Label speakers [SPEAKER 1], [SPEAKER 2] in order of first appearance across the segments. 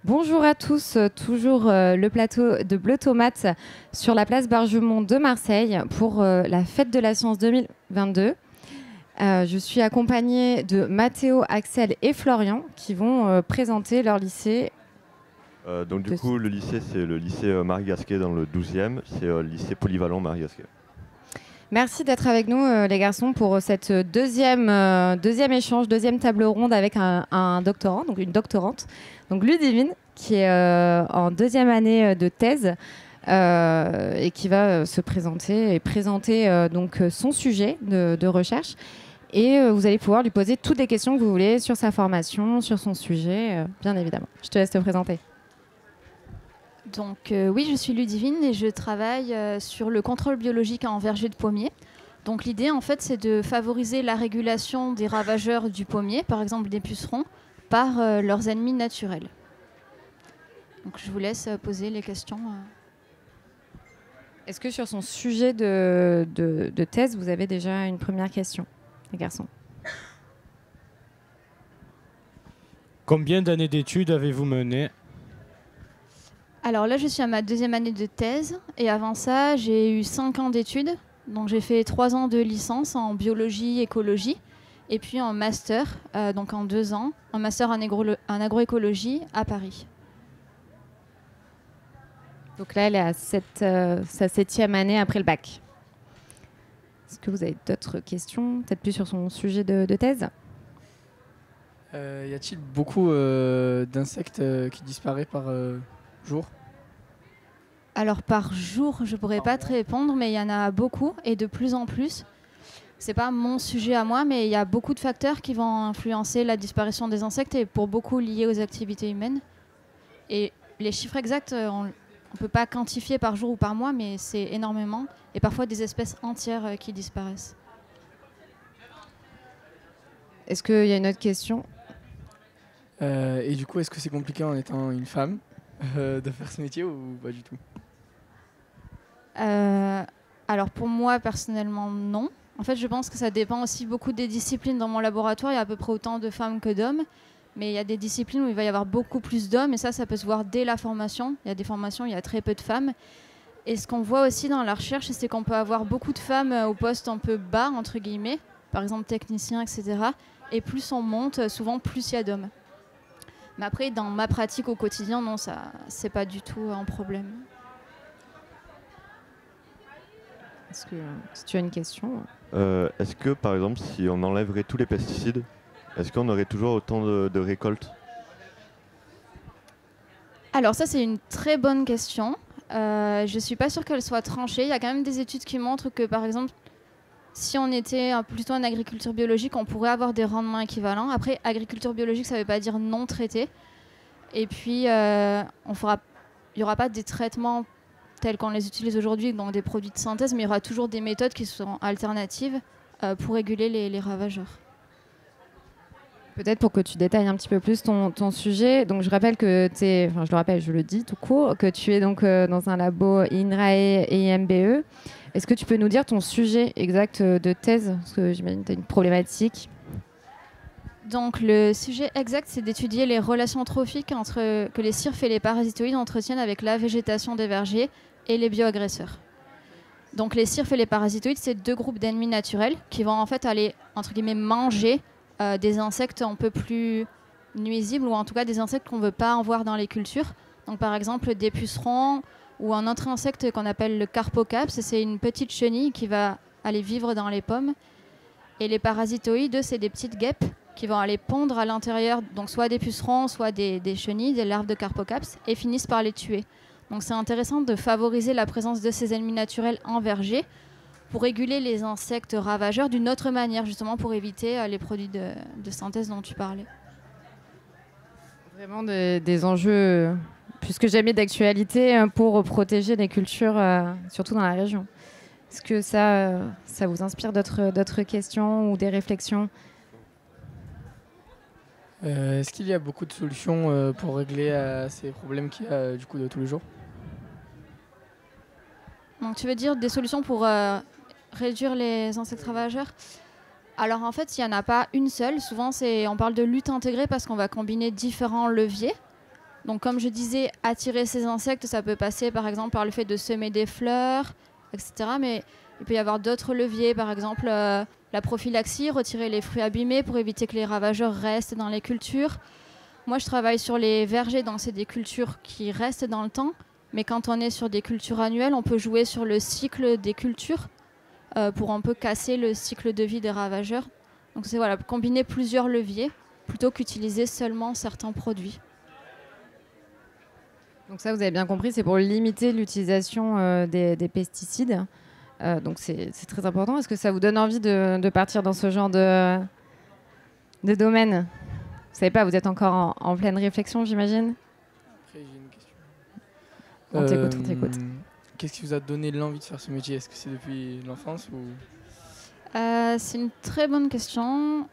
[SPEAKER 1] Bonjour à tous, toujours le plateau de Bleu Tomate sur la place Bargemont de Marseille pour la fête de la science 2022. Je suis accompagnée de Mathéo, Axel et Florian qui vont présenter leur lycée.
[SPEAKER 2] Du coup, le lycée, c'est le lycée Marie Gasquet dans le 12e. C'est le lycée polyvalent Marie Gasquet.
[SPEAKER 1] Merci d'être avec nous, les garçons, pour cette deuxième échange, deuxième table ronde avec un doctorant, donc une doctorante, donc Ludivine, qui est en deuxième année de thèse et qui va se présenter et présenter donc son sujet de recherche. Et vous allez pouvoir lui poser toutes les questions que vous voulez sur sa formation, sur son sujet, bien évidemment. Je te laisse te présenter.
[SPEAKER 3] Donc oui, je suis Ludivine et je travaille sur le contrôle biologique en verger de pommier. Donc l'idée en fait c'est de favoriser la régulation des ravageurs du pommier, par exemple des pucerons, par leurs ennemis naturels. Donc je vous laisse poser les questions.
[SPEAKER 1] Est-ce que sur son sujet de thèse, vous avez déjà une première question, les garçons?
[SPEAKER 4] Combien d'années d'études avez-vous mené?
[SPEAKER 3] Alors là, je suis à ma deuxième année de thèse et avant ça, j'ai eu 5 ans d'études. Donc j'ai fait 3 ans de licence en biologie, écologie et puis en master, donc en 2 ans, en master en agroécologie à Paris.
[SPEAKER 1] Donc là, elle est à sa 7e année après le bac. Est-ce que vous avez d'autres questions, peut-être plus sur son sujet de thèse?
[SPEAKER 5] Y a-t-il beaucoup d'insectes qui disparaissent par jour?
[SPEAKER 3] Alors par jour, je pourrais pas te répondre, mais il y en a beaucoup et de plus en plus. C'est pas mon sujet à moi, mais il y a beaucoup de facteurs qui vont influencer la disparition des insectes et pour beaucoup liés aux activités humaines. Et les chiffres exacts, on ne peut pas quantifier par jour ou par mois, mais c'est énormément et parfois des espèces entières qui disparaissent.
[SPEAKER 1] Est-ce qu'il y a une autre question?
[SPEAKER 5] Et du coup, est-ce que c'est compliqué en étant une femme de faire ce métier ou pas du tout?
[SPEAKER 3] Alors pour moi, personnellement, non. En fait, je pense que ça dépend aussi beaucoup des disciplines. Dans mon laboratoire, il y a à peu près autant de femmes que d'hommes. Mais il y a des disciplines où il va y avoir beaucoup plus d'hommes. Et ça peut se voir dès la formation. Il y a des formations où il y a très peu de femmes. Et ce qu'on voit aussi dans la recherche, c'est qu'on peut avoir beaucoup de femmes au poste un peu bas, entre guillemets. Par exemple, technicien, etc. Et plus on monte, souvent plus il y a d'hommes. Mais après, dans ma pratique au quotidien, non, ça, c'est pas du tout un problème.
[SPEAKER 1] Est-ce que si tu as une question?
[SPEAKER 2] Est-ce que, par exemple, si on enlèverait tous les pesticides, est-ce qu'on aurait toujours autant de récoltes?
[SPEAKER 3] Alors ça, c'est une très bonne question. Je ne suis pas sûre qu'elle soit tranchée. Il y a quand même des études qui montrent que, par exemple, si on était plutôt en agriculture biologique, on pourrait avoir des rendements équivalents. Après, agriculture biologique, ça ne veut pas dire non traité. Et puis, il n'y aura pas des traitements tels qu'on les utilise aujourd'hui, donc des produits de synthèse, mais il y aura toujours des méthodes qui seront alternatives pour réguler les ravageurs.
[SPEAKER 1] Peut-être pour que tu détailles un petit peu plus ton sujet. Donc je rappelle que je le dis tout court, que tu es donc dans un labo INRAE et IMBE. Est-ce que tu peux nous dire ton sujet exact de thèse? Parce que j'imagine que tu as une problématique.
[SPEAKER 3] Donc le sujet exact, c'est d'étudier les relations trophiques que les cirfes et les parasitoïdes entretiennent avec la végétation des vergers et les bioagresseurs. Donc les cirfes et les parasitoïdes, c'est 2 groupes d'ennemis naturels qui vont en fait aller, entre guillemets, manger des insectes un peu plus nuisibles ou en tout cas des insectes qu'on ne veut pas en voir dans les cultures. Donc par exemple des pucerons ou un autre insecte qu'on appelle le carpocaps, c'est une petite chenille qui va aller vivre dans les pommes. Et les parasitoïdes, c'est des petites guêpes qui vont aller pondre à l'intérieur, donc soit des pucerons, soit des chenilles, des larves de carpocaps, et finissent par les tuer. Donc c'est intéressant de favoriser la présence de ces ennemis naturels en verger pour réguler les insectes ravageurs d'une autre manière, justement pour éviter les produits de synthèse dont tu parlais.
[SPEAKER 1] Vraiment des enjeux plus que jamais d'actualité pour protéger les cultures, surtout dans la région. Est-ce que ça vous inspire d'autres questions ou des réflexions?
[SPEAKER 5] Est-ce qu'il y a beaucoup de solutions pour régler ces problèmes qu'il y a du coup de tous les jours?
[SPEAKER 3] Donc tu veux dire des solutions pour réduire les insectes ravageurs? Alors en fait, il n'y en a pas une seule. Souvent, on parle de lutte intégrée parce qu'on va combiner différents leviers. Donc comme je disais, attirer ces insectes, ça peut passer par exemple par le fait de semer des fleurs, etc. Mais il peut y avoir d'autres leviers, par exemple la prophylaxie, retirer les fruits abîmés pour éviter que les ravageurs restent dans les cultures. Moi, je travaille sur les vergers, donc c'est des cultures qui restent dans le temps. Mais quand on est sur des cultures annuelles, on peut jouer sur le cycle des cultures pour un peu casser le cycle de vie des ravageurs. Donc c'est voilà, combiner plusieurs leviers plutôt qu'utiliser seulement certains produits.
[SPEAKER 1] Donc ça, vous avez bien compris, c'est pour limiter l'utilisation des pesticides. Donc c'est très important. Est-ce que ça vous donne envie de partir dans ce genre de domaine? Vous savez pas, vous êtes encore en pleine réflexion, j'imagine.
[SPEAKER 5] Après, j'ai une question.
[SPEAKER 1] On t'écoute, on t'écoute.
[SPEAKER 5] Qu'est-ce qui vous a donné l'envie de faire ce métier? Est-ce que c'est depuis l'enfance ou...
[SPEAKER 3] C'est une très bonne question.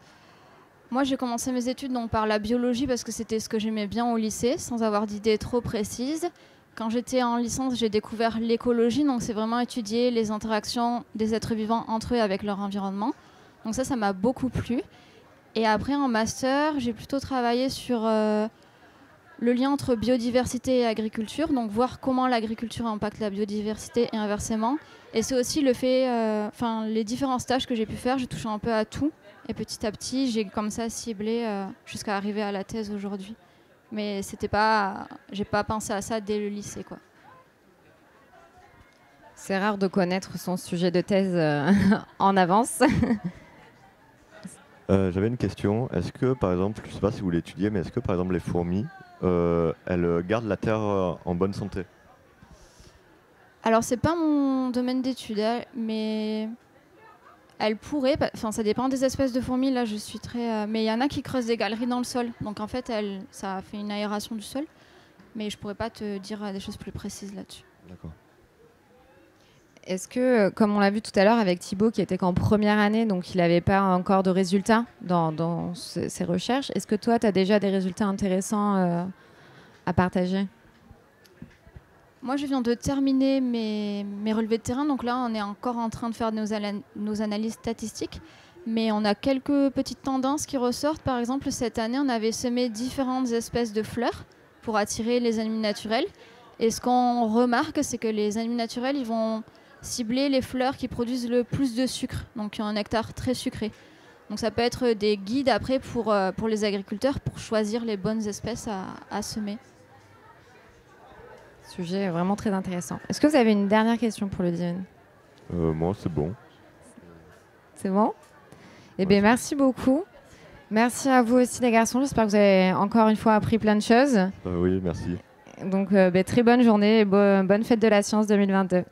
[SPEAKER 3] Moi, j'ai commencé mes études donc, par la biologie parce que c'était ce que j'aimais bien au lycée, sans avoir d'idées trop précises. Quand j'étais en licence, j'ai découvert l'écologie, donc c'est vraiment étudier les interactions des êtres vivants entre eux avec leur environnement. Donc ça m'a beaucoup plu. Et après, en master, j'ai plutôt travaillé sur le lien entre biodiversité et agriculture, donc voir comment l'agriculture impacte la biodiversité et inversement. Et c'est aussi le fait, les différents stages que j'ai pu faire, j'ai touché un peu à tout. Et petit à petit, j'ai comme ça ciblé jusqu'à arriver à la thèse aujourd'hui. Mais j'ai pas pensé à ça dès le lycée, quoi.
[SPEAKER 1] C'est rare de connaître son sujet de thèse en avance.
[SPEAKER 2] J'avais une question. Est-ce que, par exemple, je ne sais pas si vous l'étudiez, mais est-ce que, par exemple, les fourmis, elles gardent la terre en bonne santé?
[SPEAKER 3] Alors, c'est pas mon domaine d'étude, mais elles pourraient. Enfin, ça dépend des espèces de fourmis. Là, je suis très. Mais il y en a qui creusent des galeries dans le sol. Donc, en fait, ça fait une aération du sol. Mais je pourrais pas te dire des choses plus précises là-dessus.
[SPEAKER 2] D'accord.
[SPEAKER 1] Est-ce que, comme on l'a vu tout à l'heure avec Thibaut, qui était qu'en première année, donc il n'avait pas encore de résultats dans ses recherches, est-ce que toi, tu as déjà des résultats intéressants à partager?
[SPEAKER 3] Moi, je viens de terminer mes relevés de terrain. Donc là, on est encore en train de faire nos analyses statistiques. Mais on a quelques petites tendances qui ressortent. Par exemple, cette année, on avait semé différentes espèces de fleurs pour attirer les ennemis naturels. Et ce qu'on remarque, c'est que les ennemis naturels, ils vont cibler les fleurs qui produisent le plus de sucre, donc qui ont un nectar très sucré. Donc ça peut être des guides après pour les agriculteurs pour choisir les bonnes espèces à semer.
[SPEAKER 1] Sujet vraiment très intéressant. Est-ce que vous avez une dernière question pour Ludivine?
[SPEAKER 2] Moi, c'est bon.
[SPEAKER 1] C'est bon? Eh
[SPEAKER 2] Ouais,
[SPEAKER 1] bien, merci beaucoup. Merci à vous aussi, les garçons. J'espère que vous avez encore une fois appris plein de choses.
[SPEAKER 2] Oui, merci.
[SPEAKER 1] Donc, très bonne journée et bonne fête de la science 2022.